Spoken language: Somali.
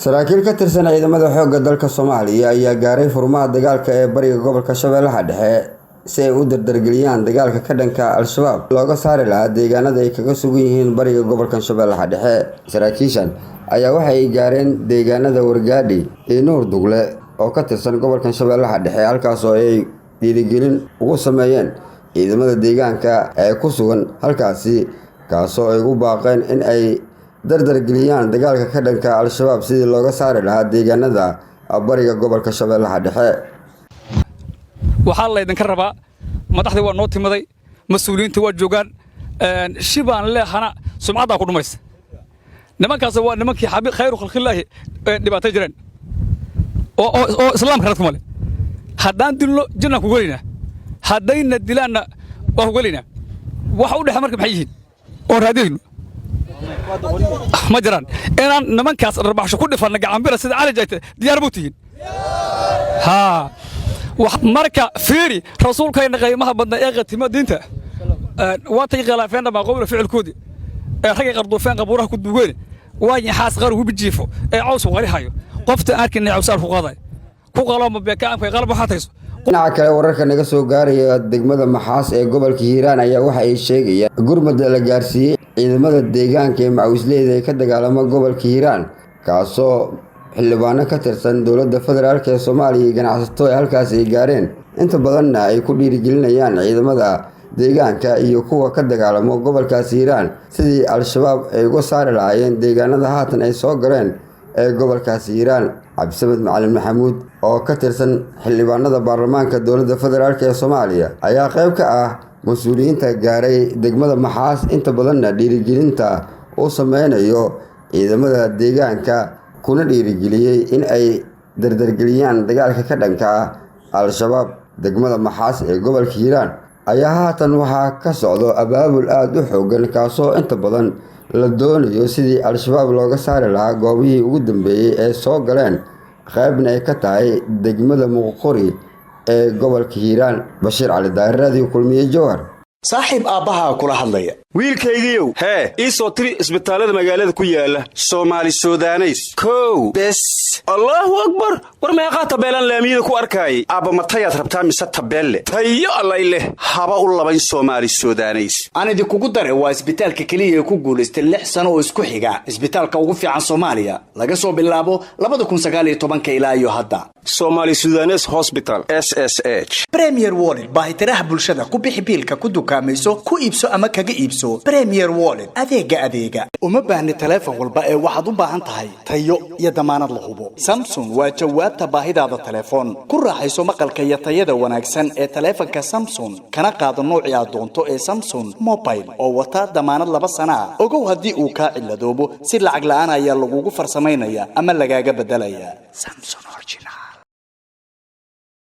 saraakiil ka tirsan ciidamada xoogga dalka Soomaaliya ayaa gaaray furmaha dagaalka ee bariga gobolka Shabeellaha Dhexe si ay u dardargeliyaan dagaalka ka dhanka Al-Shabaab looga saari lahaa deegaanada ay kaga sugan yihiin bariga gobolka Shabeellaha Dhexe. Saraakiishan ayaa waxay gaareen deegaanada Wargaadhi iyo Nuur Dugle oo ka tirsan gobolka Shabeellaha Dhexe halkaas oo ay dhiirigelin ugu sameeyeen ciidamada deegaanka ee ku sugan halkaasi kaasoo ay ugu baaqeen in ay dardargeliyaan dagaalka ka dhanka Al-Shabaab sidii looga saari lahaa deegaanada bariga gobolka Shabeellaha Dhexe. waxaa la idin ka rabaa madaxdii waa noo timaday mas'uuliyiinta waa joogaan shibaan leehana sumcada ku dhumaysa nimankaas waa nimankii xabiib khayru khalqillaahi dhibaatay jireen oo islaamka radku male haddaan dilno janna ku galina haddayna dilaanna waa ku galina waxa u dhexe marka maxay yihiin oo raadiyayno ma jiraan inaan nimankaas arbaxsho ku dhifana gacanbira sida cali jayta diyaar buu tihiin marka fiiri rasuulkayna qiimaha badna ee qatima diinta waatay khilaafeen ma qowla ficilkoodi ee ragay qardoofeen qabuuraha ku duugeen waayin xaas qaar ugu bijiifo ee caws u qarihayo qofta arkin cawsaar ku qaday ku qalamo beekaanka qalab waxaatayso dhinaca kale wararka naga soo gaaraya degmada Maxaas ee gobolka Hiiraan ayaa waxa ay sheegayaan gurmad la gaarsiiyay ciidamada deegaanka ee Macawisleyda ee ka dagaalama gobolka Hiiraan kaasoo xildhibaano ka tirsan dowladda federaalka ee Soomaaliya iyo ganacsato ay halkaas ay gaareen inta badanna ay ku dhiirigelinayaan ciidamada deegaanka iyo kuwa ka dagaalama gobolkaas Hiiraan sidii Al-Shabaab ay uga saari lahaayeen deegaanada haatan ay soo galeen ee gobolkaas Hiiraan. Cabdisamed Macalin Maxamuud oo ka tirsan xildhibaanada baarlamaanka dowladda federaalka ee Soomaaliya ayaa qayb ka ah mas'uuliyiinta gaaray degmada Maxaas inta badanna dhiirigelinta uu sameynayo ciidamada deegaanka kuna dhiirigeliyay in ay dardargeliyaan dagaalka ka dhanka Al-Shabaab. Degmada Maxaas ee gobolka Hiiraan ayaa haatan waxaa ka socdo abaabul aad u xooggan kaasoo inta badan la doonayo sidii Al-Shabaab looga saari lahaa goobihii ugu dambeeyay ee soo galeen qaybna ay ka tahay degmada Muqori ee gobolka Hiiraan. Bashiir Cali Daahir Radio Kulmiye Jowhar. saaxiib aabbaha kula hadlaya wiilkaygiiyow hee ii soo tiri isbitaalada magaalada ku yaala Soomaali Suudaneys kow bes Allahu akbar war meeqa tabeelan laamiyada ku arkaayay aabba matayaad rabtaa mise tabeelle tayo allay leh haba u labayn Soomaali Suudaneys aan idin kugu daray waa isbitaalka kaliya ee ku guuleystay 6 sano oo isku xiga isbitaalka ugu fiican Soomaaliya laga soo bilaabo 2019 ilaa iyo hadda Soomaali Suudaneys Hospital SSH Premier Wallet baahitiraha bulshada ku bixi biilka ku dukaamayso ku iibso ama kaga iibso Premier Wallet adeega uma baahni telefoon walba ee waxaad u baahan tahay tayo iyo damaanad la hubo Samsung waa jawaabta baahidaada telefoon ku raaxayso maqalka iyo tayada wanaagsan ee telefoonka Samsung kana qaado nooca aad doonto ee Samsung Mobile oo wata damaanad 2 sano ah ogow hadii uu ka ciladoobo si lacag la'aan ayaa lagugu farsameynaya ama lagaaga bedelaya Samsung Original